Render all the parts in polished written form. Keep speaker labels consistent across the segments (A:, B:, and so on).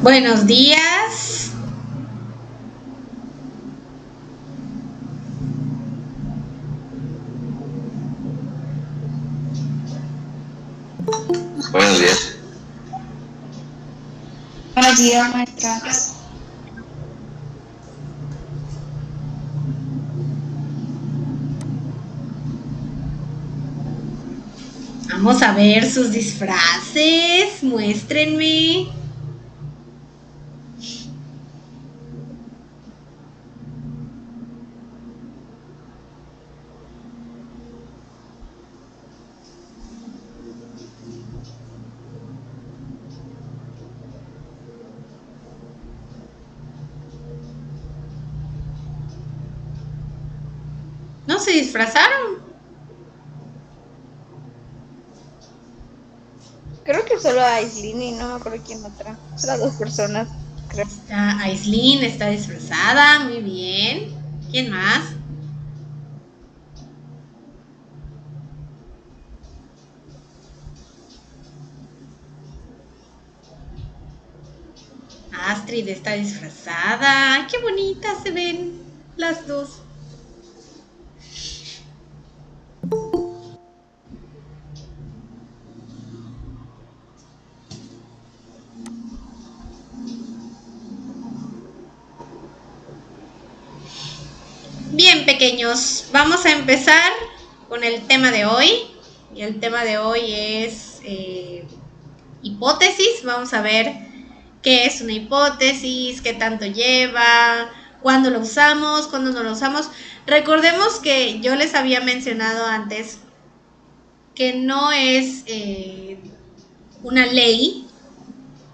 A: Buenos días.
B: Buenos días.
C: Buenos días, maestra.
A: Vamos a ver sus disfraces. Muéstrenme. ¿No se disfrazaron?
C: Creo que solo a Aislinn y no me acuerdo quién otra. Solo dos personas, creo.
A: Está Aislinn, está disfrazada. Muy bien. ¿Quién más? Astrid está disfrazada. Ay, qué bonitas se ven las dos. Bien, pequeños, vamos a empezar con el tema de hoy. Y el tema de hoy es hipótesis. Vamos a ver qué es una hipótesis, qué tanto lleva, cuándo lo usamos, cuándo no lo usamos. Recordemos que yo les había mencionado antes que no es una ley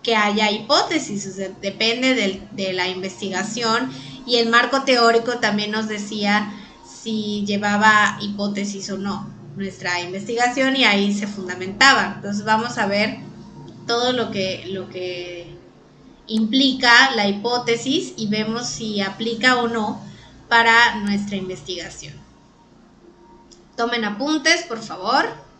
A: que haya hipótesis, o sea, depende de la investigación, y el marco teórico también nos decía si llevaba hipótesis o no nuestra investigación, y ahí se fundamentaba. Entonces vamos a ver todo lo que implica la hipótesis y vemos si aplica o no para nuestra investigación. Tomen apuntes, por favor.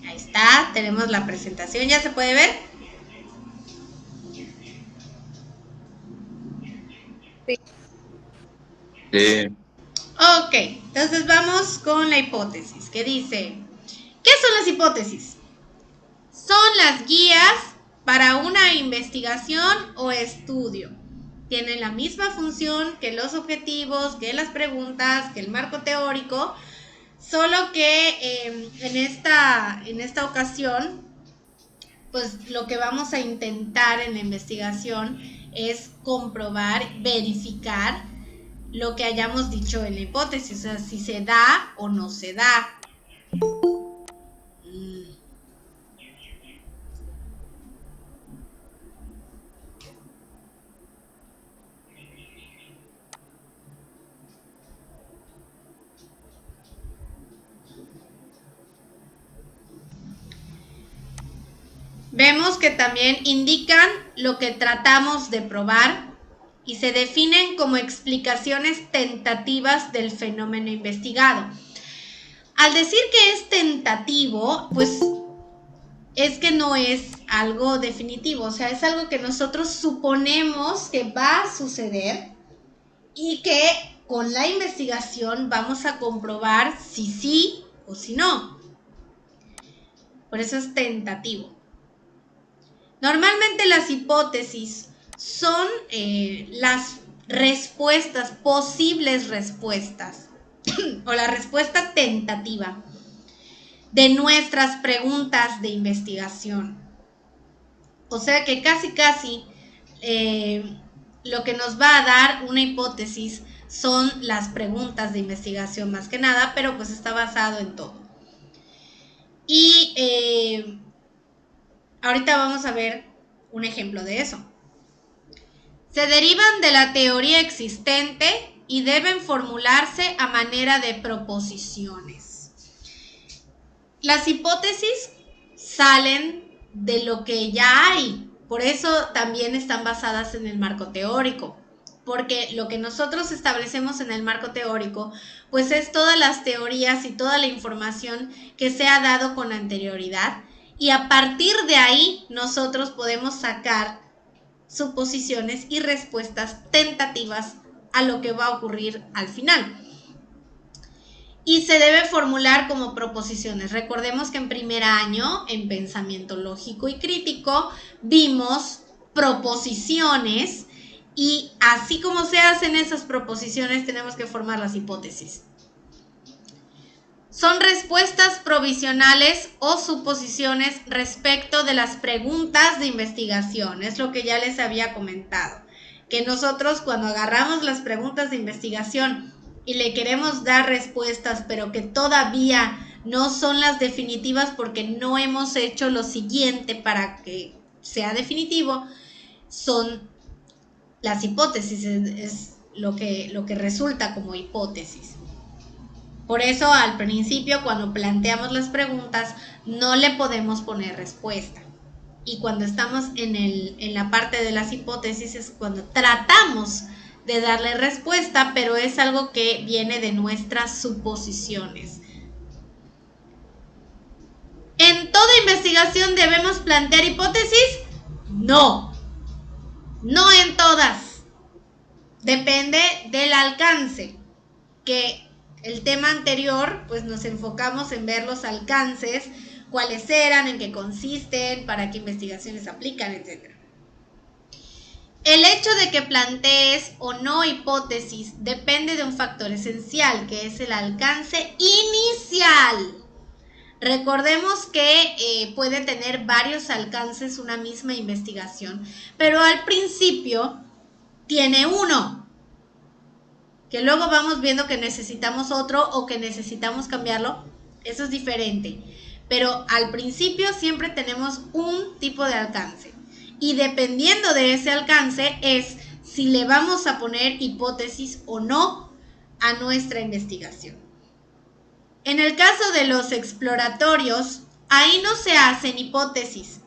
A: Ahí está, tenemos la presentación, ¿ya se puede ver?
C: Sí.
B: Sí.
A: Ok, entonces vamos con la hipótesis, que dice, ¿qué son las hipótesis? Son las guías para una investigación o estudio. Tienen la misma función que los objetivos, que las preguntas, que el marco teórico, solo que en esta ocasión, pues lo que vamos a intentar en la investigación es comprobar, verificar lo que hayamos dicho en la hipótesis, o sea, si se da o no se da. Vemos que también indican lo que tratamos de probar y se definen como explicaciones tentativas del fenómeno investigado. Al decir que es tentativo, pues es que no es algo definitivo, o sea, es algo que nosotros suponemos que va a suceder y que con la investigación vamos a comprobar si sí o si no. Por eso es tentativo. Normalmente las hipótesis son las respuestas, posibles respuestas, o la respuesta tentativa de nuestras preguntas de investigación. O sea que casi lo que nos va a dar una hipótesis son las preguntas de investigación más que nada, pero pues está basado en todo. Y ahorita vamos a ver un ejemplo de eso. Se derivan de la teoría existente y deben formularse a manera de proposiciones. Las hipótesis salen de lo que ya hay, por eso también están basadas en el marco teórico, porque lo que nosotros establecemos en el marco teórico, pues es todas las teorías y toda la información que se ha dado con anterioridad, y a partir de ahí nosotros podemos sacar suposiciones y respuestas tentativas a lo que va a ocurrir al final. Y se debe formular como proposiciones. Recordemos que en primer año, en pensamiento lógico y crítico, vimos proposiciones y así como se hacen esas proposiciones, tenemos que formar las hipótesis. Son respuestas provisionales o suposiciones respecto de las preguntas de investigación. Es lo que ya les había comentado. Que nosotros cuando agarramos las preguntas de investigación y le queremos dar respuestas, pero que todavía no son las definitivas porque no hemos hecho lo siguiente para que sea definitivo, son las hipótesis, es lo que resulta como hipótesis. Por eso al principio, cuando planteamos las preguntas, no le podemos poner respuesta. Y cuando estamos en la parte de las hipótesis es cuando tratamos de darle respuesta, pero es algo que viene de nuestras suposiciones. ¿En toda investigación debemos plantear hipótesis? No. No en todas. Depende del alcance. Que el tema anterior, pues nos enfocamos en ver los alcances, cuáles eran, en qué consisten, para qué investigaciones aplican, etc. El hecho de que plantees o no hipótesis depende de un factor esencial, que es el alcance inicial. Recordemos que puede tener varios alcances una misma investigación, pero al principio tiene uno, que luego vamos viendo que necesitamos otro o que necesitamos cambiarlo. Eso es diferente. Pero al principio siempre tenemos un tipo de alcance. Y dependiendo de ese alcance es si le vamos a poner hipótesis o no a nuestra investigación. En el caso de los exploratorios, ahí no se hacen hipótesis,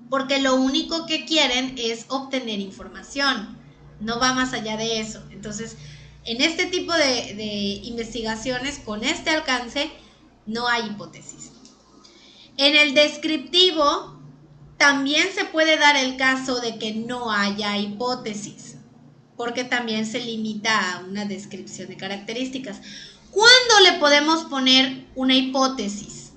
A: porque lo único que quieren es obtener información. No va más allá de eso. Entonces, en este tipo de investigaciones con este alcance no hay hipótesis. En el descriptivo también se puede dar el caso de que no haya hipótesis, porque también se limita a una descripción de características. ¿Cuándo le podemos poner una hipótesis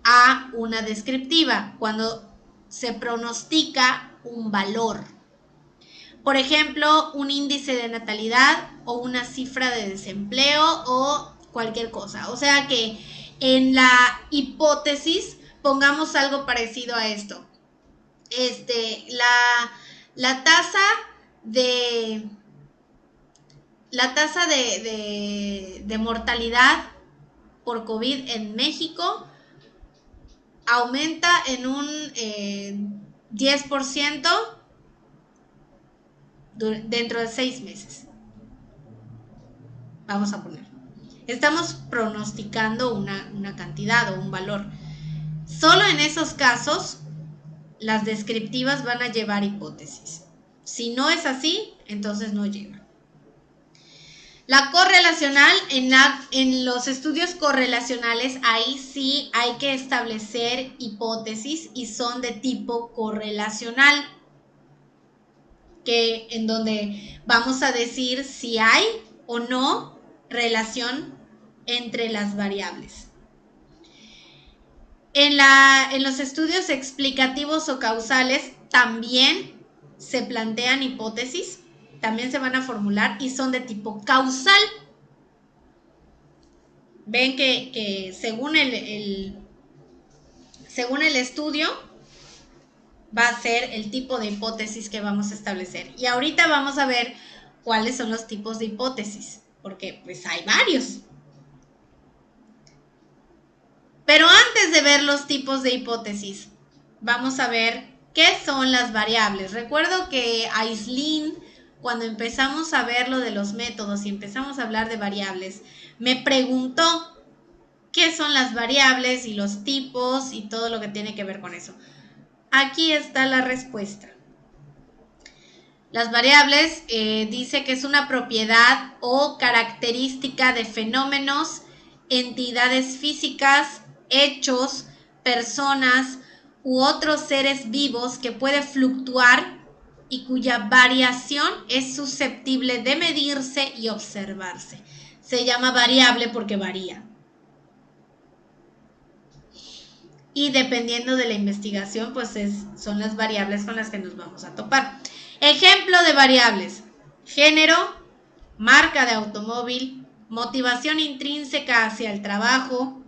A: a una descriptiva? Cuando se pronostica un valor. Por ejemplo, un índice de natalidad o una cifra de desempleo o cualquier cosa. O sea que en la hipótesis pongamos algo parecido a esto. La tasa de mortalidad por COVID en México aumenta en un 10% dentro de 6 meses. Vamos a poner. Estamos pronosticando una cantidad o un valor. Solo en esos casos, las descriptivas van a llevar hipótesis. Si no es así, entonces no lleva. La correlacional, en los estudios correlacionales, ahí sí hay que establecer hipótesis y son de tipo correlacional, que en donde vamos a decir si hay o no relación entre las variables. En los estudios explicativos o causales también se plantean hipótesis, también se van a formular y son de tipo causal. Ven que según el estudio va a ser el tipo de hipótesis que vamos a establecer. Y ahorita vamos a ver cuáles son los tipos de hipótesis, porque pues hay varios. Pero antes de ver los tipos de hipótesis, vamos a ver qué son las variables. Recuerdo que Aislinn cuando empezamos a ver lo de los métodos y empezamos a hablar de variables, me preguntó qué son las variables y los tipos y todo lo que tiene que ver con eso. Aquí está la respuesta. Las variables dice que es una propiedad o característica de fenómenos, entidades físicas, hechos, personas u otros seres vivos que puede fluctuar y cuya variación es susceptible de medirse y observarse. Se llama variable porque varía. Y dependiendo de la investigación, pues son las variables con las que nos vamos a topar. Ejemplo de variables: género, marca de automóvil, motivación intrínseca hacia el trabajo,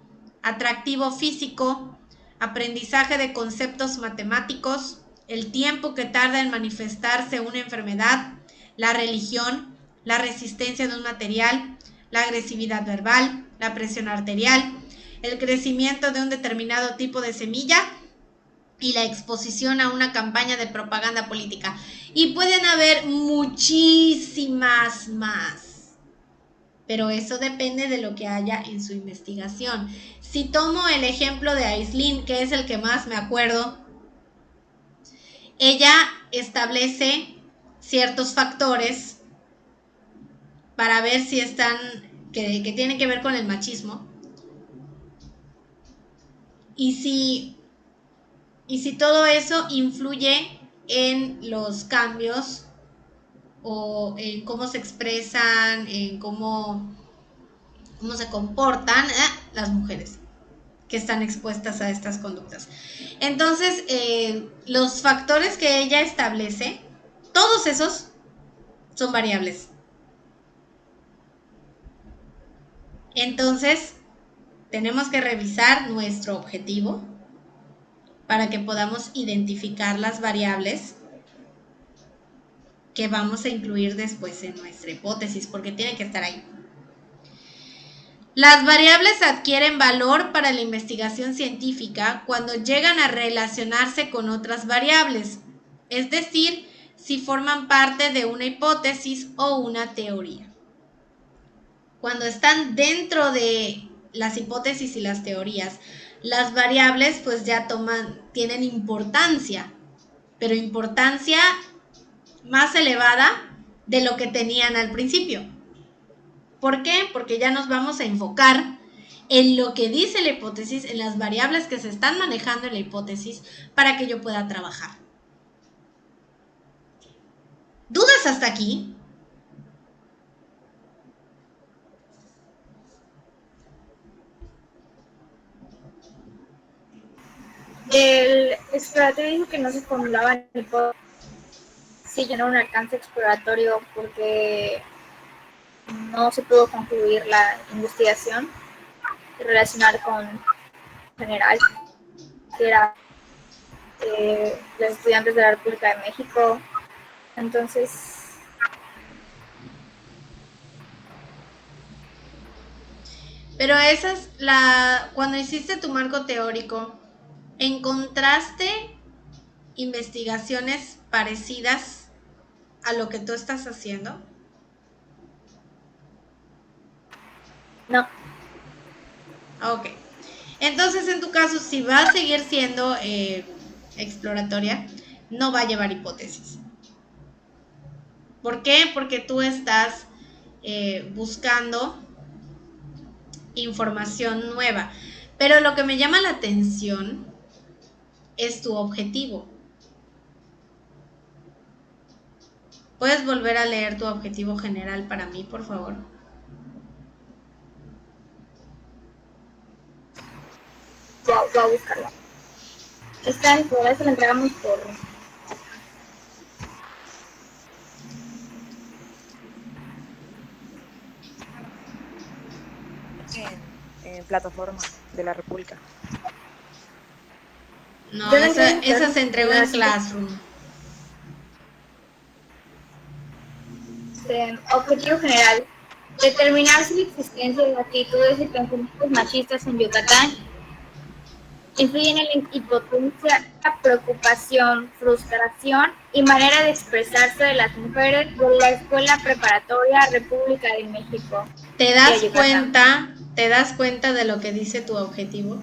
A: atractivo físico, aprendizaje de conceptos matemáticos, el tiempo que tarda en manifestarse una enfermedad, la religión, la resistencia de un material, la agresividad verbal, la presión arterial, el crecimiento de un determinado tipo de semilla y la exposición a una campaña de propaganda política. Y pueden haber muchísimas más, pero eso depende de lo que haya en su investigación. Si tomo el ejemplo de Aislinn, que es el que más me acuerdo, ella establece ciertos factores para ver si están, que tienen que ver con el machismo. Y si todo eso influye en los cambios o en cómo se expresan, en cómo se comportan las mujeres que están expuestas a estas conductas. Entonces, los factores que ella establece, todos esos son variables. Entonces, tenemos que revisar nuestro objetivo para que podamos identificar las variables que vamos a incluir después en nuestra hipótesis, porque tiene que estar ahí. Las variables adquieren valor para la investigación científica cuando llegan a relacionarse con otras variables, es decir, si forman parte de una hipótesis o una teoría. Cuando están dentro de las hipótesis y las teorías, las variables pues ya tienen importancia, pero importancia más elevada de lo que tenían al principio. ¿Por qué? Porque ya nos vamos a enfocar en lo que dice la hipótesis, en las variables que se están manejando en la hipótesis para que yo pueda trabajar. ¿Dudas hasta aquí?
C: El exploratorio dijo que no se formulaban hipótesis. Sí, yo no un alcance exploratorio porque no se pudo concluir la investigación y relacionar con general, que era los estudiantes de la República de México. Entonces,
A: pero cuando hiciste tu marco teórico, ¿encontraste investigaciones parecidas a lo que tú estás haciendo?
C: no.
A: Ok. Entonces, en tu caso, si va a seguir siendo exploratoria, no va a llevar hipótesis. ¿Por qué? Porque tú estás buscando información nueva. Pero lo que me llama la atención es tu objetivo. ¿Puedes volver a leer tu objetivo general para mí, por favor?
C: Voy a buscarla. Esta información se la entregamos por
D: en plataforma de la República.
A: No, esa se entregó en Classroom.
C: Objetivo general: determinar si la existencia de actitudes y pensamientos machistas en Yucatán influyen en la impotencia preocupación, frustración y manera de expresarse de las mujeres de la Escuela Preparatoria República de México.
A: ¿Te das cuenta? ¿Te das cuenta de lo que dice tu objetivo?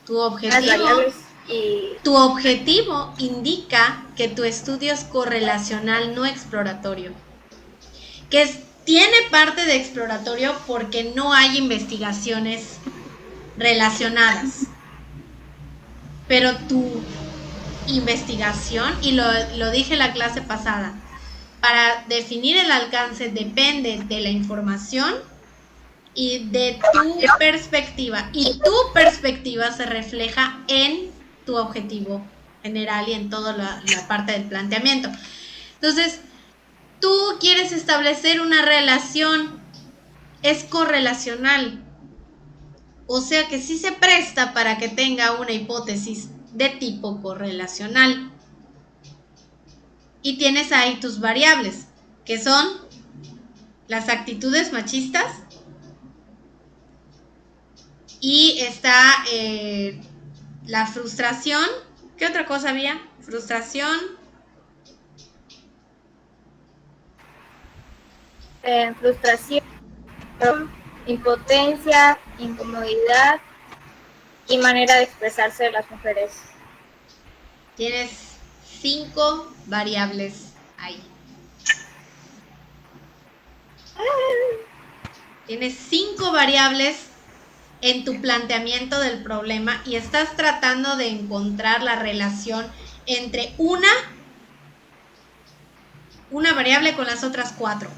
A: Tu objetivo indica que tu estudio es correlacional, no exploratorio. Tiene parte de exploratorio porque no hay investigaciones relacionadas. Pero tu investigación, y lo dije en la clase pasada, para definir el alcance depende de la información y de tu perspectiva. Y tu perspectiva se refleja en tu objetivo general y en toda la parte del planteamiento. Entonces, tú quieres establecer una relación, es correlacional. O sea que sí se presta para que tenga una hipótesis de tipo correlacional. Y tienes ahí tus variables, que son las actitudes machistas. Y está la frustración. ¿Qué otra cosa había? Frustración.
C: Frustración, impotencia, incomodidad y manera de expresarse de las mujeres.
A: Tienes 5 variables ahí. Tienes 5 variables en tu planteamiento del problema y estás tratando de encontrar la relación entre una variable con las otras 4.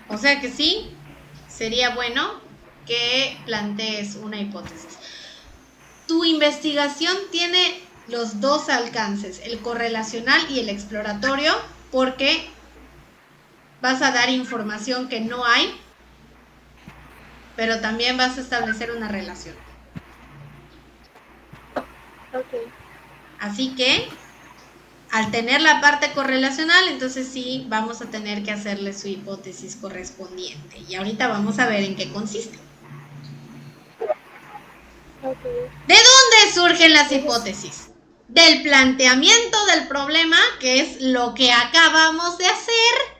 A: O sea que sí, sería bueno que plantees una hipótesis. Tu investigación tiene los dos alcances, el correlacional y el exploratorio, porque vas a dar información que no hay, pero también vas a establecer una relación.
C: Okay.
A: Así que, al tener la parte correlacional, entonces sí vamos a tener que hacerle su hipótesis correspondiente. Y ahorita vamos a ver en qué consiste.
C: Okay.
A: ¿De dónde surgen las hipótesis? Del planteamiento del problema, que es lo que acabamos de hacer,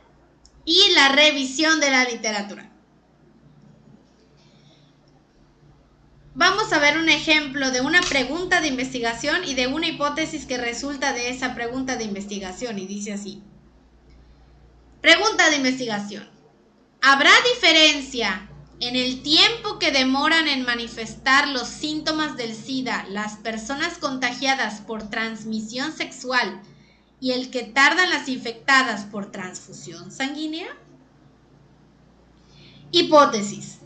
A: y la revisión de la literatura. Vamos a ver un ejemplo de una pregunta de investigación y de una hipótesis que resulta de esa pregunta de investigación, y dice así. Pregunta de investigación. ¿Habrá diferencia en el tiempo que demoran en manifestar los síntomas del SIDA las personas contagiadas por transmisión sexual y el que tardan las infectadas por transfusión sanguínea? Hipótesis.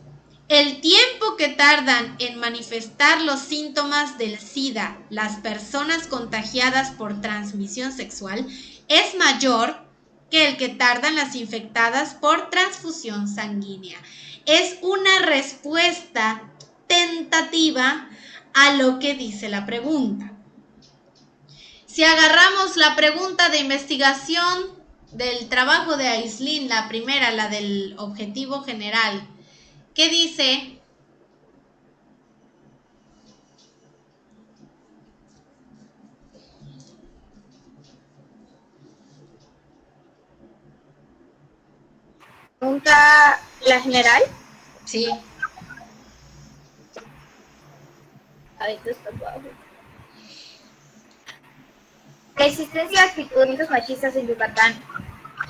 A: El tiempo que tardan en manifestar los síntomas del SIDA las personas contagiadas por transmisión sexual es mayor que el que tardan las infectadas por transfusión sanguínea. Es una respuesta tentativa a lo que dice la pregunta. Si agarramos la pregunta de investigación del trabajo de Aislinn, la primera, la del objetivo general, ¿qué dice?
C: ¿Pregunta la general?
A: Sí.
C: La existencia de actitudes machistas en Yucatán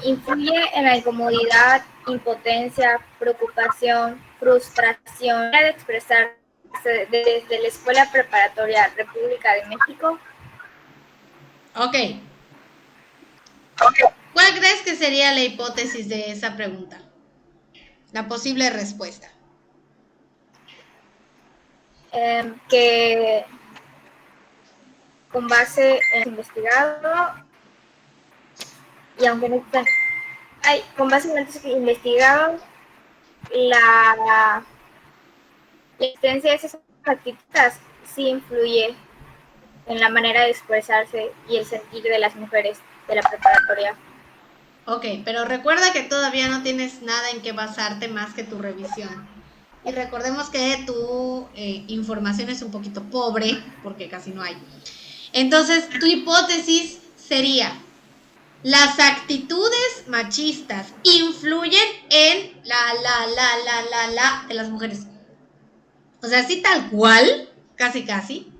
C: influye en la incomodidad, impotencia, preocupación, frustración de expresarse desde la Escuela Preparatoria República de México.
A: Ok. ¿Cuál crees que sería la hipótesis de esa pregunta? La posible respuesta.
C: Que con base en investigado y aunque no están, con base en el investigado, la existencia de esas actitudes sí influye en la manera de expresarse y el sentir de las mujeres de la preparatoria.
A: Ok, pero recuerda que todavía no tienes nada en qué basarte más que tu revisión. Y recordemos que tu información es un poquito pobre, porque casi no hay. Entonces, tu hipótesis sería, las actitudes machistas influyen en la de las mujeres. O sea, así tal cual, casi,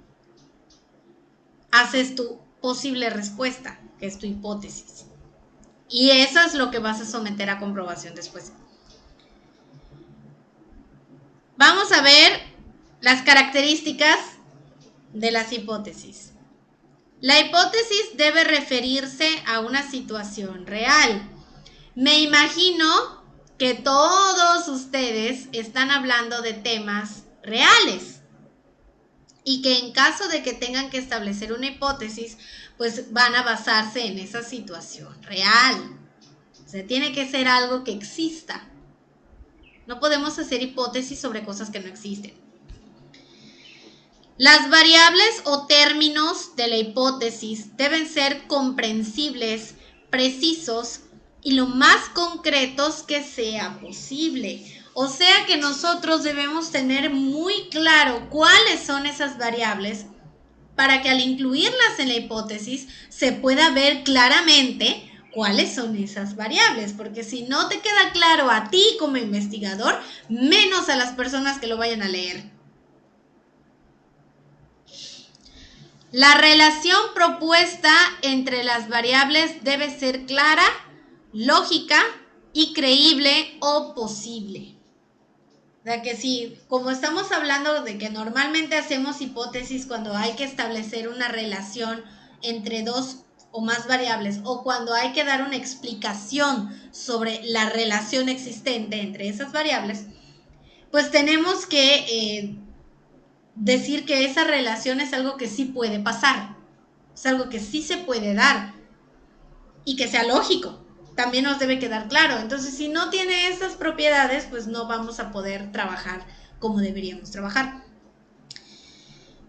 A: haces tu posible respuesta, que es tu hipótesis. Y eso es lo que vas a someter a comprobación después. Vamos a ver las características de las hipótesis. La hipótesis debe referirse a una situación real. Me imagino que todos ustedes están hablando de temas reales y que en caso de que tengan que establecer una hipótesis, pues van a basarse en esa situación real. O sea, tiene que ser algo que exista. No podemos hacer hipótesis sobre cosas que no existen. Las variables o términos de la hipótesis deben ser comprensibles, precisos y lo más concretos que sea posible. O sea que nosotros debemos tener muy claro cuáles son esas variables para que al incluirlas en la hipótesis se pueda ver claramente cuáles son esas variables, porque si no te queda claro a ti como investigador, menos a las personas que lo vayan a leer. La relación propuesta entre las variables debe ser clara, lógica y creíble o posible. O sea que si, como estamos hablando de que normalmente hacemos hipótesis cuando hay que establecer una relación entre dos o más variables o cuando hay que dar una explicación sobre la relación existente entre esas variables, pues tenemos que decir que esa relación es algo que sí puede pasar, es algo que sí se puede dar y que sea lógico. También nos debe quedar claro. Entonces, si no tiene esas propiedades, pues no vamos a poder trabajar como deberíamos trabajar.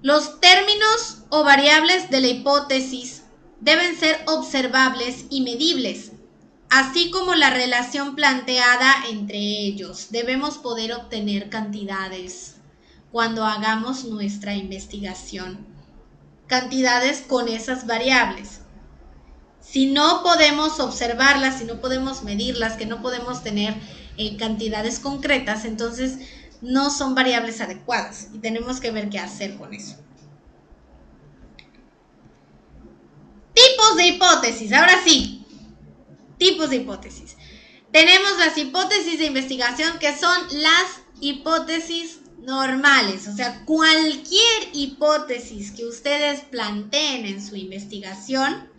A: Los términos o variables de la hipótesis deben ser observables y medibles, así como la relación planteada entre ellos. Debemos poder obtener cantidades cuando hagamos nuestra investigación, cantidades con esas variables. Si no podemos observarlas, si no podemos medirlas, que no podemos tener cantidades concretas, entonces no son variables adecuadas y tenemos que ver qué hacer con eso. Tipos de hipótesis, ahora sí, tipos de hipótesis. Tenemos las hipótesis de investigación, que son las hipótesis normales, o sea, cualquier hipótesis que ustedes planteen en su investigación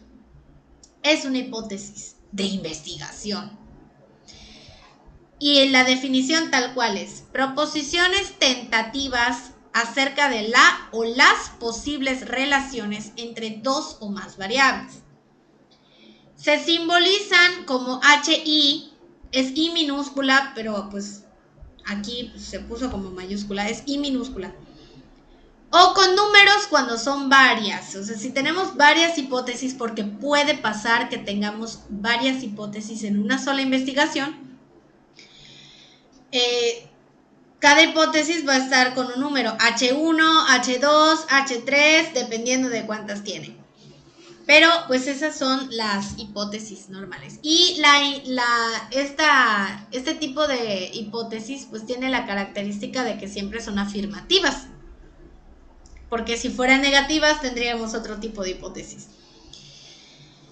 A: es una hipótesis de investigación. Y la definición tal cual es: proposiciones tentativas acerca de la o las posibles relaciones entre dos o más variables. Se simbolizan como HI, es I minúscula, pero pues aquí se puso como mayúscula, es I minúscula. O con números cuando son varias. O sea, si tenemos varias hipótesis, porque puede pasar que tengamos varias hipótesis en una sola investigación, cada hipótesis va a estar con un número H1, H2, H3, dependiendo de cuántas tiene. Pero pues esas son las hipótesis normales. Y este tipo de hipótesis pues tiene la característica de que siempre son afirmativas. Porque si fueran negativas tendríamos otro tipo de hipótesis.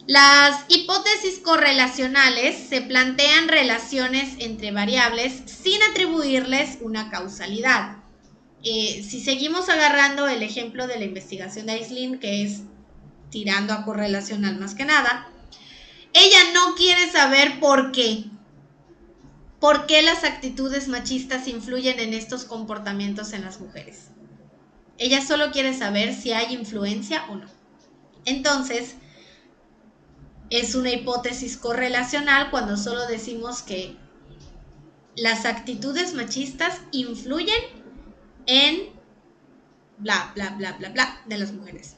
A: Las hipótesis correlacionales se plantean relaciones entre variables sin atribuirles una causalidad. Si seguimos agarrando el ejemplo de la investigación de Aislinn, que es tirando a correlacional más que nada, ella no quiere saber por qué las actitudes machistas influyen en estos comportamientos en las mujeres. Ella solo quiere saber si hay influencia o no. Entonces, es una hipótesis correlacional cuando solo decimos que las actitudes machistas influyen en bla, bla, bla, bla, bla de las mujeres.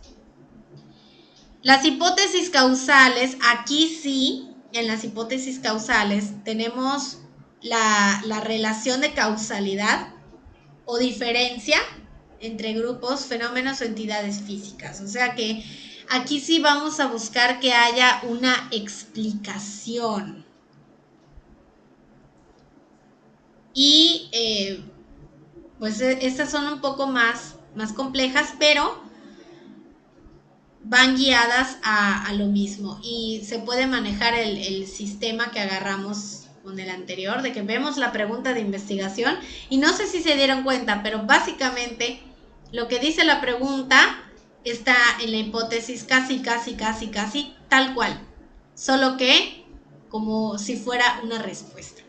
A: Las hipótesis causales, aquí sí en las hipótesis causales tenemos la relación de causalidad o diferencia entre grupos, fenómenos o entidades físicas. O sea que aquí sí vamos a buscar que haya una explicación. Y pues estas son un poco más complejas, pero van guiadas a lo mismo. Y se puede manejar el sistema que agarramos con el anterior, de que vemos la pregunta de investigación y no sé si se dieron cuenta, pero básicamente lo que dice la pregunta está en la hipótesis casi tal cual, solo que como si fuera una respuesta.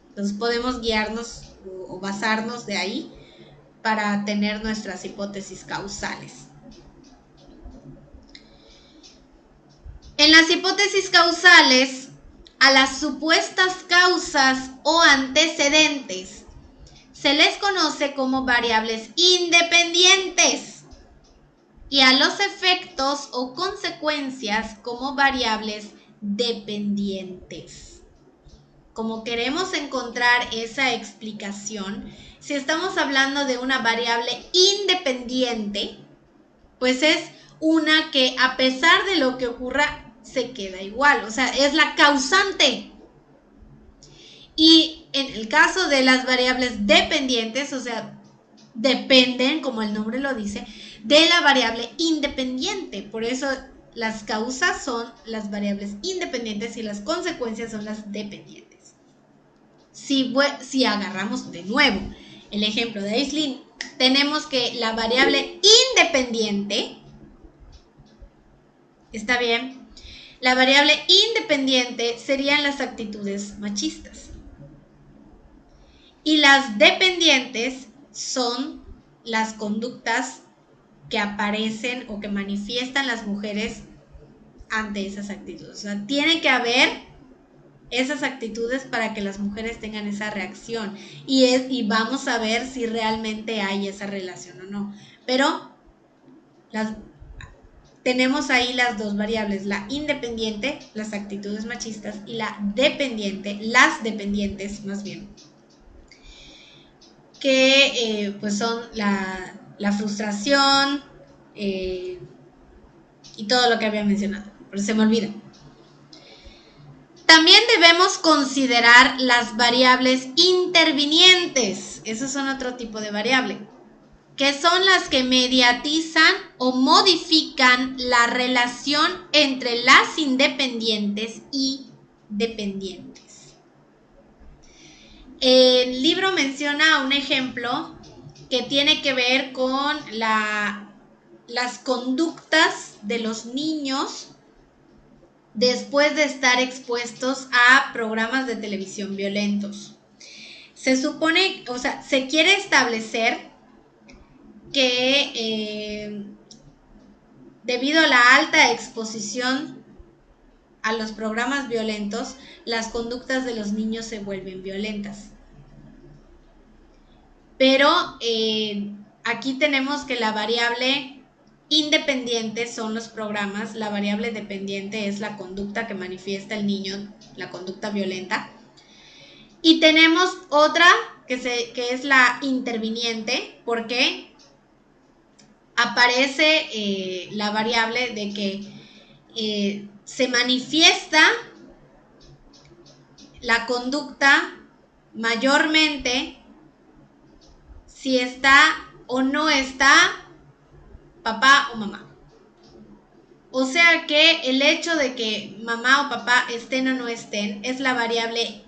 A: Entonces podemos guiarnos o basarnos de ahí para tener nuestras hipótesis causales. En las hipótesis causales, a las supuestas causas o antecedentes se les conoce como variables independientes y a los efectos o consecuencias como variables dependientes. Como queremos encontrar esa explicación, si estamos hablando de una variable independiente, pues es una que a pesar de lo que ocurra, se queda igual, o sea, es la causante. Y en el caso de las variables dependientes, o sea, dependen, como el nombre lo dice, de la variable independiente. Por eso las causas son las variables independientes y las consecuencias son las dependientes. Si agarramos de nuevo el ejemplo de Aislinn, tenemos que la variable independiente, ¿está bien? La variable independiente serían las actitudes machistas. Y las dependientes son las conductas que aparecen o que manifiestan las mujeres ante esas actitudes. O sea, tiene que haber esas actitudes para que las mujeres tengan esa reacción. Y vamos a ver si realmente hay esa relación o no. Pero tenemos ahí las dos variables, la independiente, las actitudes machistas, y la dependiente, las dependientes más bien, que pues son la frustración y todo lo que había mencionado, pero se me olvida. También debemos considerar las variables intervinientes, esos son otro tipo de variable, que son las que mediatizan o modifican la relación entre las independientes y dependientes. El libro menciona un ejemplo que tiene que ver con las conductas de los niños después de estar expuestos a programas de televisión violentos. Se supone, o sea, se quiere establecer que debido a la alta exposición a los programas violentos, las conductas de los niños se vuelven violentas. Pero aquí tenemos que la variable independiente son los programas, la variable dependiente es la conducta que manifiesta el niño, la conducta violenta. Y tenemos otra que es la interviniente, porque aparece la variable de que se manifiesta la conducta mayormente si está o no está papá o mamá. O sea que el hecho de que mamá o papá estén o no estén es la variable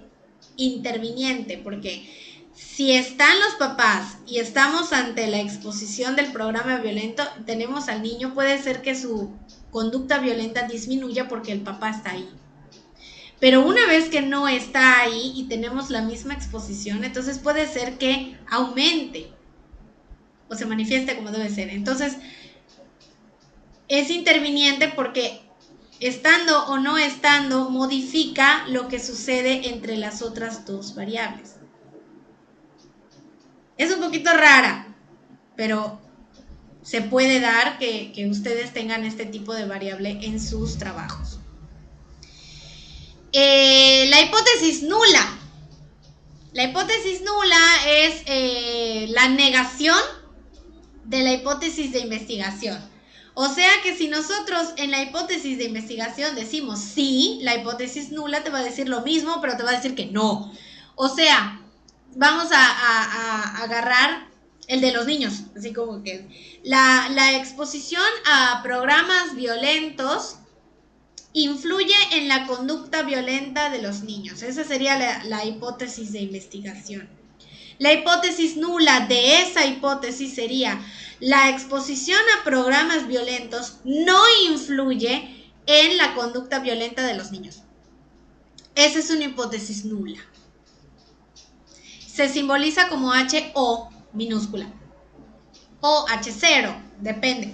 A: interviniente, porque si están los papás y estamos ante la exposición del programa violento, tenemos al niño, puede ser que su conducta violenta disminuya porque el papá está ahí. Pero una vez que no está ahí y tenemos la misma exposición, entonces puede ser que aumente o se manifieste como debe ser. Entonces, es interviniente porque estando o no estando modifica lo que sucede entre las otras dos variables. Es un poquito rara, pero se puede dar que ustedes tengan este tipo de variable en sus trabajos. La hipótesis nula. La hipótesis nula es la negación de la hipótesis de investigación. O sea que si nosotros en la hipótesis de investigación decimos sí, la hipótesis nula te va a decir lo mismo, pero te va a decir que no. O sea, vamos a agarrar el de los niños, así como que la exposición a programas violentos influye en la conducta violenta de los niños. Esa sería la hipótesis de investigación. La hipótesis nula de esa hipótesis sería: la exposición a programas violentos no influye en la conducta violenta de los niños. Esa es una hipótesis nula. Se simboliza como HO minúscula o H0, depende.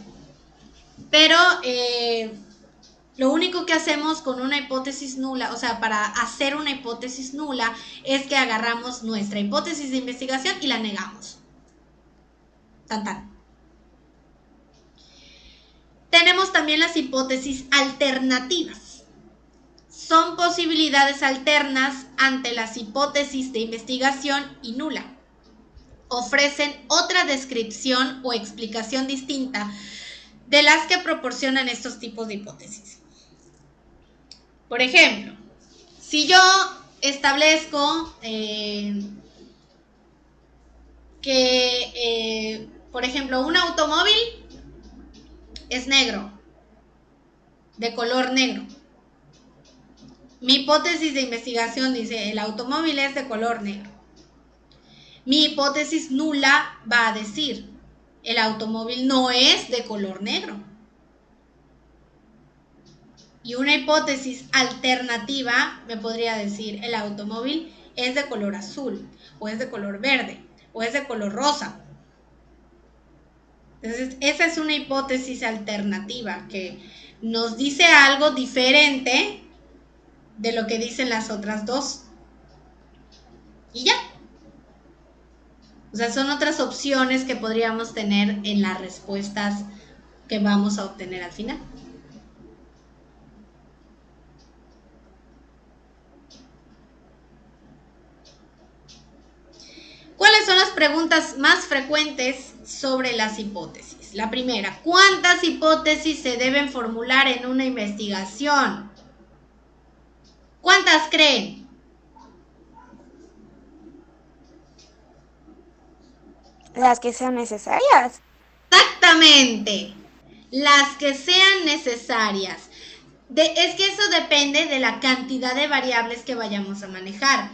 A: Pero lo único que hacemos con una hipótesis nula, o sea, para hacer una hipótesis nula, es que agarramos nuestra hipótesis de investigación y la negamos. Tan tan. Tenemos también las hipótesis alternativas. Son posibilidades alternas ante las hipótesis de investigación y nula. Ofrecen otra descripción o explicación distinta de las que proporcionan estos tipos de hipótesis. Por ejemplo, si yo establezco que, por ejemplo, un automóvil es negro, de color negro. Mi hipótesis de investigación dice: el automóvil es de color negro. Mi hipótesis nula va a decir: el automóvil no es de color negro. Y una hipótesis alternativa me podría decir: el automóvil es de color azul, o es de color verde, o es de color rosa. Entonces, esa es una hipótesis alternativa que nos dice algo diferente de lo que dicen las otras dos. Y ya. O sea, son otras opciones que podríamos tener en las respuestas que vamos a obtener al final. ¿Cuáles son las preguntas más frecuentes sobre las hipótesis? La primera: ¿cuántas hipótesis se deben formular en una investigación? ¿Cuántas creen?
E: Las que sean necesarias.
A: Exactamente, las que sean necesarias. Es que eso depende de la cantidad de variables que vayamos a manejar.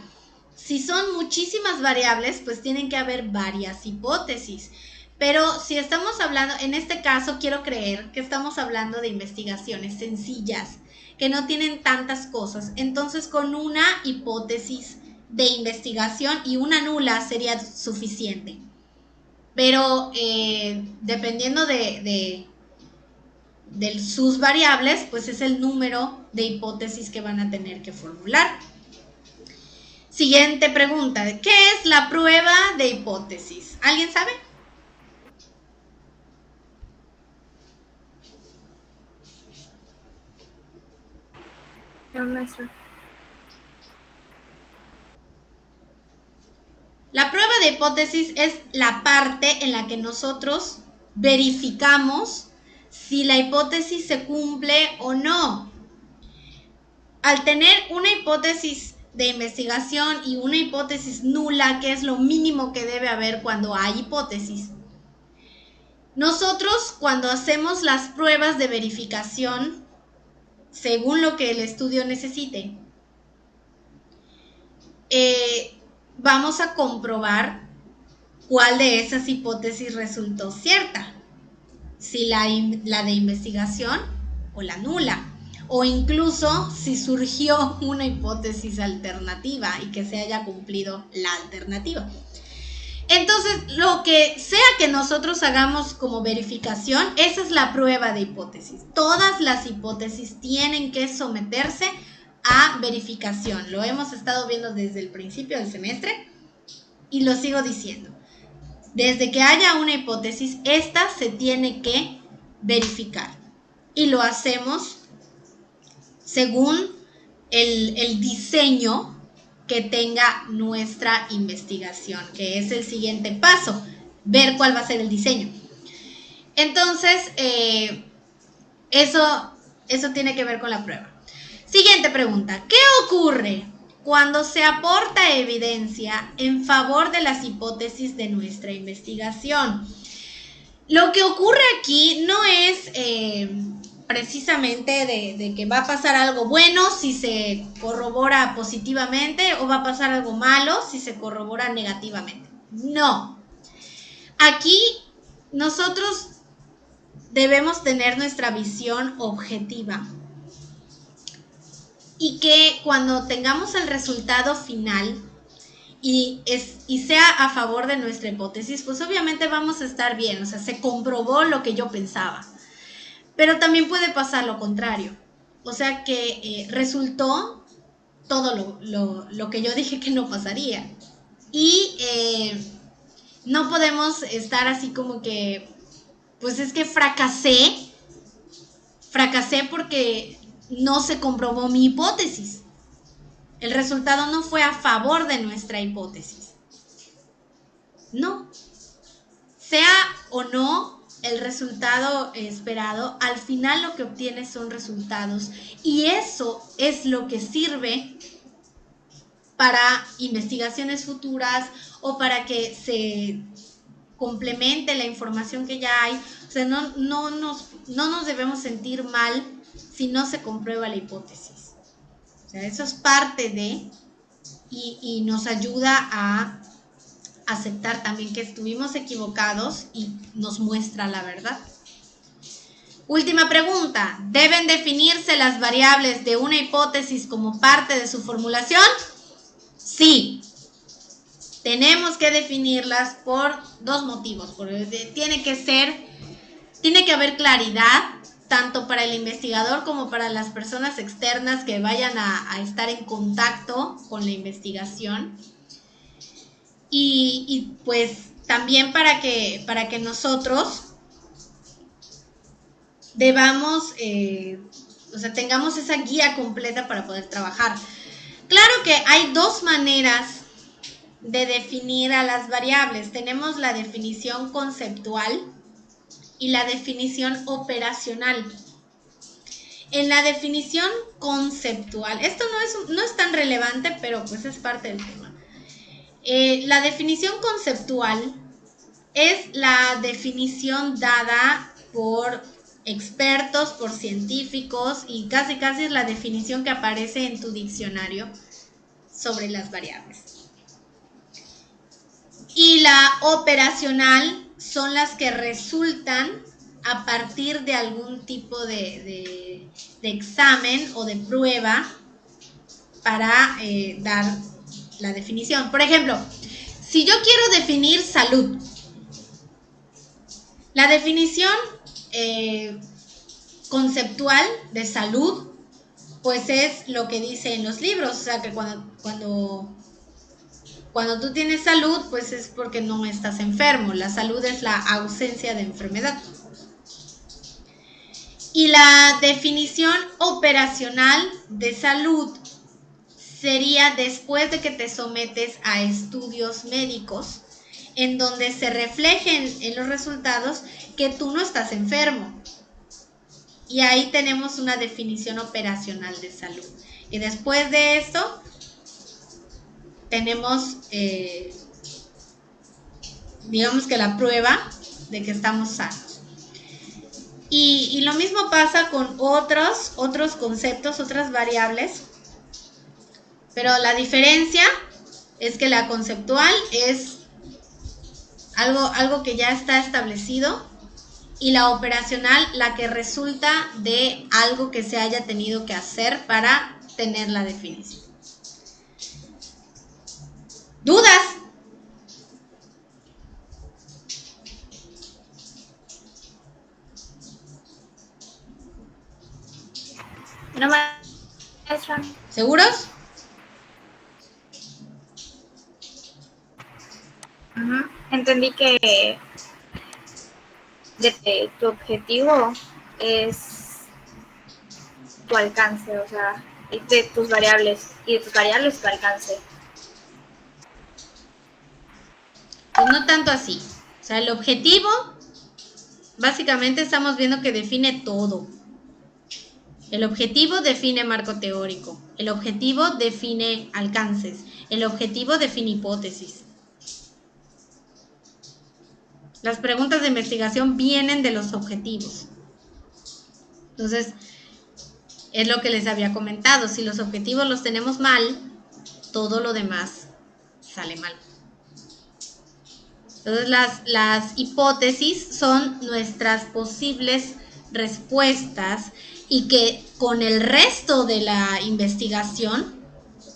A: Si son muchísimas variables, pues tienen que haber varias hipótesis. Pero si estamos hablando, en este caso quiero creer que estamos hablando de investigaciones sencillas, que no tienen tantas cosas. Entonces, con una hipótesis de investigación y una nula sería suficiente. Pero dependiendo de sus variables, pues es el número de hipótesis que van a tener que formular. Siguiente pregunta: ¿qué es la prueba de hipótesis? ¿Alguien sabe?
C: No, maestro.
A: La prueba de hipótesis es la parte en la que nosotros verificamos si la hipótesis se cumple o no. Al tener una hipótesis de investigación y una hipótesis nula, que es lo mínimo que debe haber cuando hay hipótesis, nosotros, cuando hacemos las pruebas de verificación, según lo que el estudio necesite, vamos a comprobar cuál de esas hipótesis resultó cierta, si la de investigación o la nula, o incluso si surgió una hipótesis alternativa y que se haya cumplido la alternativa. Entonces, lo que sea que nosotros hagamos como verificación, esa es la prueba de hipótesis. Todas las hipótesis tienen que someterse a verificación. Lo hemos estado viendo desde el principio del semestre y lo sigo diciendo. Desde que haya una hipótesis, esta se tiene que verificar. Y lo hacemos según el diseño que tenga nuestra investigación, que es el siguiente paso, ver cuál va a ser el diseño. Entonces, eso tiene que ver con la prueba. Siguiente pregunta. ¿Qué ocurre cuando se aporta evidencia en favor de las hipótesis de nuestra investigación? Lo que ocurre aquí no es precisamente de que va a pasar algo bueno si se corrobora positivamente o va a pasar algo malo si se corrobora negativamente. No. Aquí nosotros debemos tener nuestra visión objetiva y que cuando tengamos el resultado final y sea a favor de nuestra hipótesis, pues obviamente vamos a estar bien, o sea, se comprobó lo que yo pensaba. Pero también puede pasar lo contrario, o sea que resultó todo lo que yo dije que no pasaría. Y no podemos estar así como que, pues es que fracasé porque no se comprobó mi hipótesis. El resultado no fue a favor de nuestra hipótesis. No. Sea o no el resultado esperado, al final lo que obtienes son resultados y eso es lo que sirve para investigaciones futuras o para que se complemente la información que ya hay. O sea, no nos debemos sentir mal si no se comprueba la hipótesis. O sea, eso es parte de y nos ayuda a aceptar también que estuvimos equivocados y nos muestra la verdad. Última pregunta. ¿Deben definirse las variables de una hipótesis como parte de su formulación? Sí. Tenemos que definirlas por dos motivos. Tiene que haber claridad tanto para el investigador como para las personas externas que vayan a estar en contacto con la investigación. Y pues también para que nosotros debamos, tengamos esa guía completa para poder trabajar. Claro que hay dos maneras de definir a las variables. Tenemos la definición conceptual y la definición operacional. En la definición conceptual, esto no es tan relevante, pero pues es parte del tema. La definición conceptual es la definición dada por expertos, por científicos y casi es la definición que aparece en tu diccionario sobre las variables. Y la operacional son las que resultan a partir de algún tipo de examen o de prueba para dar la definición. Por ejemplo, si yo quiero definir salud, la definición conceptual de salud, pues es lo que dice en los libros, o sea que cuando tú tienes salud, pues es porque no estás enfermo. La salud es la ausencia de enfermedad. Y la definición operacional de salud sería después de que te sometes a estudios médicos en donde se reflejen en los resultados que tú no estás enfermo. Y ahí tenemos una definición operacional de salud. Y después de esto tenemos, digamos que la prueba de que estamos sanos. Y lo mismo pasa con otros conceptos, otras variables, pero la diferencia es que la conceptual es algo que ya está establecido y la operacional la que resulta de algo que se haya tenido que hacer para tener la definición. ¿Dudas?
C: No, maestra.
A: ¿Seguros?
C: Entendí que tu objetivo es tu alcance, o sea, de tus variables y de tus variables tu alcance.
A: Pues no tanto así. O sea, el objetivo, básicamente estamos viendo que define todo. El objetivo define marco teórico. El objetivo define alcances. El objetivo define hipótesis. Las preguntas de investigación vienen de los objetivos. Entonces, es lo que les había comentado. Si los objetivos los tenemos mal, todo lo demás sale mal. Entonces, las hipótesis son nuestras posibles respuestas y que con el resto de la investigación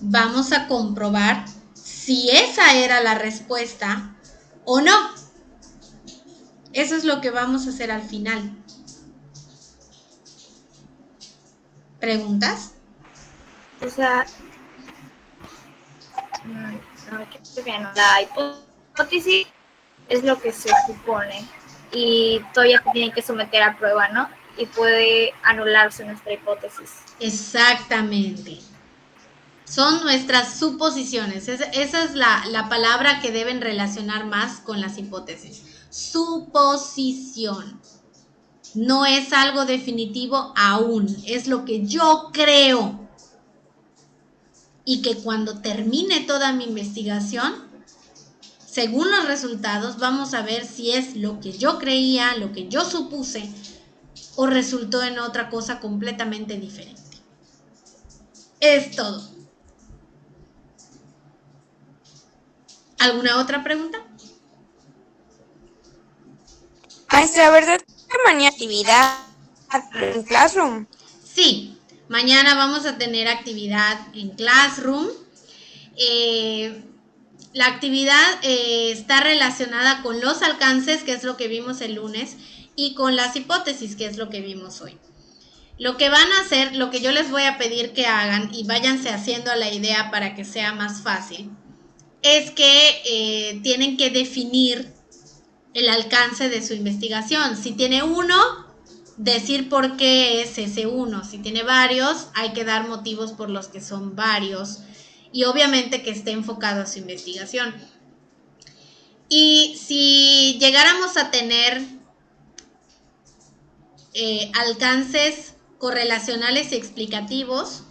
A: vamos a comprobar si esa era la respuesta o no. Eso es lo que vamos a hacer al final. ¿Preguntas?
C: O sea, la hipótesis es lo que se supone y todavía se tiene que someter a prueba, ¿no? Y puede anularse nuestra hipótesis.
A: Exactamente. Son nuestras suposiciones. Esa es la palabra que deben relacionar más con las hipótesis. Suposición. No es algo definitivo aún. Es lo que yo creo. Y que cuando termine toda mi investigación, según los resultados, vamos a ver si es lo que yo creía, lo que yo supuse, o resultó en otra cosa completamente diferente. Es todo. ¿Alguna otra pregunta?
E: Maestra, ¿verdad que mañana actividad en Classroom?
A: Sí, mañana vamos a tener actividad en Classroom. La actividad está relacionada con los alcances, que es lo que vimos el lunes, y con las hipótesis, que es lo que vimos hoy. Lo que van a hacer, lo que yo les voy a pedir que hagan, y váyanse haciendo a la idea para que sea más fácil, es que tienen que definir el alcance de su investigación. Si tiene uno, decir por qué es ese uno. Si tiene varios, hay que dar motivos por los que son varios. Y obviamente que esté enfocado a su investigación. Y si llegáramos a tener alcances correlacionales y explicativos,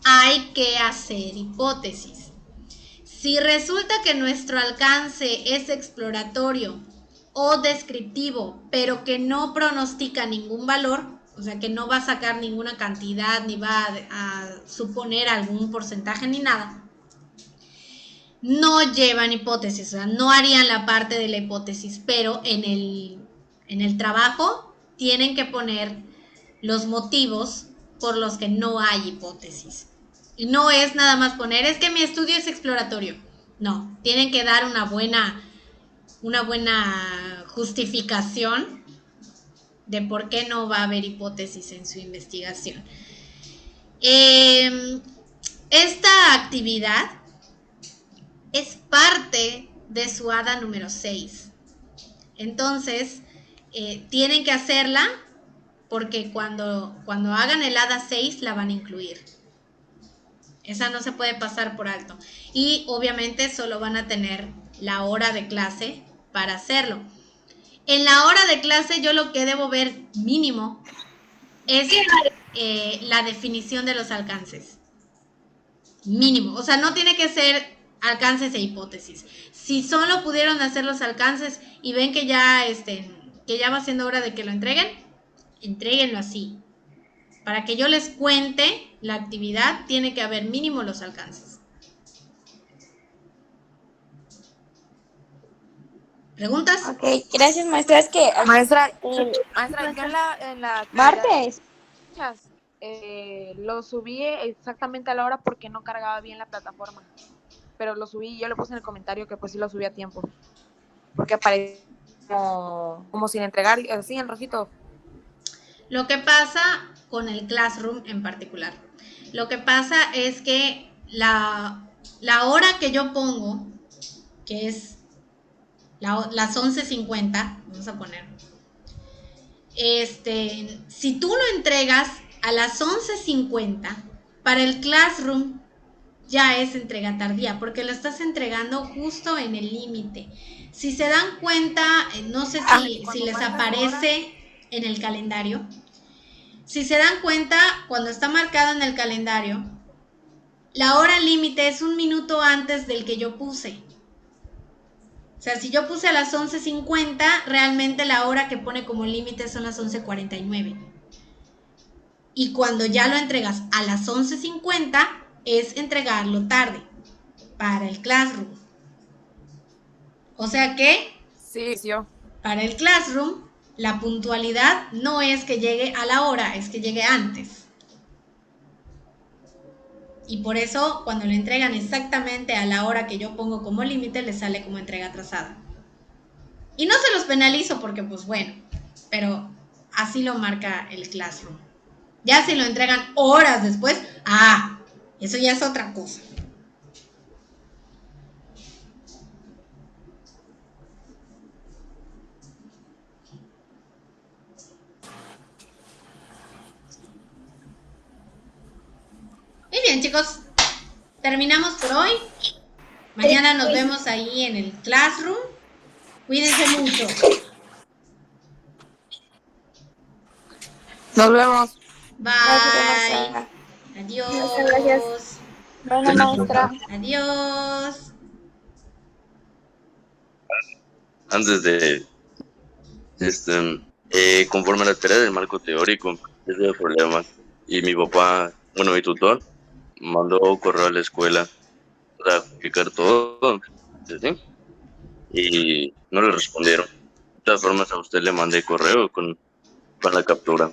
A: hay que hacer hipótesis. Si resulta que nuestro alcance es exploratorio o descriptivo, pero que no pronostica ningún valor, o sea, que no va a sacar ninguna cantidad, ni va a suponer algún porcentaje ni nada, no llevan hipótesis, o sea, no harían la parte de la hipótesis, pero en el trabajo tienen que poner los motivos por los que no hay hipótesis. Y no es nada más poner, es que mi estudio es exploratorio. No, tienen que dar una buena justificación de por qué no va a haber hipótesis en su investigación. Esta actividad es parte de su ADA número 6. Entonces, tienen que hacerla porque cuando hagan el ADA 6 la van a incluir. Esa no se puede pasar por alto. Y obviamente solo van a tener la hora de clase para hacerlo. En la hora de clase yo lo que debo ver mínimo es la definición de los alcances. Mínimo. O sea, no tiene que ser alcances e hipótesis. Si solo pudieron hacer los alcances y ven que ya va siendo hora de que lo entreguen, entréguenlo así. Para que yo les cuente la actividad, tiene que haber mínimo los alcances. ¿Preguntas?
E: Ok, gracias, maestra. Es que
D: Maestra, yo en la
E: martes.
D: lo subí exactamente a la hora porque no cargaba bien la plataforma. Pero lo subí, yo le puse en el comentario que pues sí lo subí a tiempo. Porque aparece como sin entregar, así en rojito.
A: Lo que pasa con el Classroom en particular, lo que pasa es que la hora que yo pongo, que es las 11:50, vamos a poner, si tú lo entregas a las 11:50, Para el Classroom ya es entrega tardía, porque lo estás entregando justo en el límite. Si se dan cuenta, no sé si
D: cuando
A: les
D: marcas
A: aparece en el calendario. Si se dan cuenta, cuando está marcado en el calendario, la hora límite es 1 minuto antes del que yo puse. O sea, si yo puse a las 11:50, realmente la hora que pone como límite son las 11:49. Y cuando ya lo entregas a las 11:50, es entregarlo tarde para el Classroom. O sea que
D: Sí, sí, yo.
A: para el Classroom, la puntualidad no es que llegue a la hora, es que llegue antes. Y por eso, cuando lo entregan exactamente a la hora que yo pongo como límite, les sale como entrega atrasada. Y no se los penalizo porque, pues bueno, pero así lo marca el Classroom. Ya si lo entregan horas después, eso ya es otra cosa. Muy bien, chicos. Terminamos por hoy. Mañana nos vemos ahí en el Classroom. Cuídense mucho.
D: Nos vemos.
E: Gracias,
A: Bye.
E: maestra.
A: Adiós.
C: Muchas gracias.
E: Bueno, maestra.
A: Adiós.
B: Antes de, conforme a la tarea del marco teórico, ese es el problema. Y mi papá, bueno, mi tutor, mandó correo a la escuela para explicar todo, ¿sí? Y no le respondieron. De todas formas, a usted le mandé correo con la captura.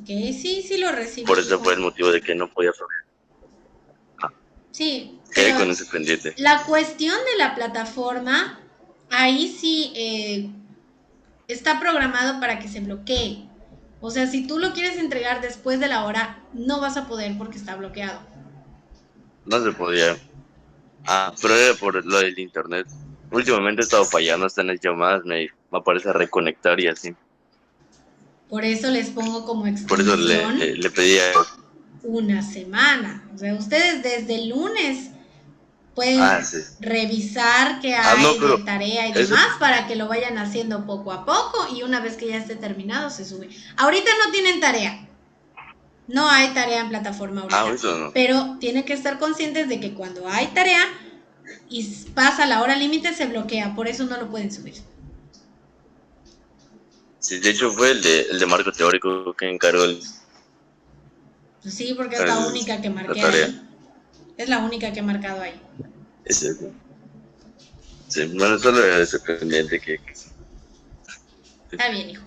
A: Ok, sí lo recibí.
B: Por eso fue el motivo de que no podía subir.
A: Sí,
B: Quedé
A: pero
B: con ese pendiente.
A: la cuestión de la plataforma, ahí sí está programado para que se bloquee. O sea, si tú lo quieres entregar después de la hora, no vas a poder porque está bloqueado.
B: No se podía. Pero era por lo del internet. Últimamente he estado fallando hasta en las llamadas, me aparece a reconectar y así.
A: Por eso les pongo como
B: Por eso
A: extensión
B: le pedí a...
A: una semana. O sea, ustedes desde el lunes pueden
B: sí.
A: revisar qué
B: No,
A: hay de
B: pero
A: tarea y
B: eso...
A: demás para que lo vayan haciendo poco a poco y una vez que ya esté terminado se sube. Ahorita no tienen tarea. No hay tarea en plataforma ahorita.
B: eso no.
A: Pero tienen que estar conscientes de que cuando hay tarea y pasa la hora límite se bloquea. Por eso no lo pueden subir.
B: Sí, de hecho fue el de marco teórico que encargó
A: Pues sí, porque es la única que
B: la
A: marqué
B: tarea.
A: ahí. Es la única que he marcado ahí.
B: Sí, bueno, solo era ese pendiente que...
A: Está bien, hijo.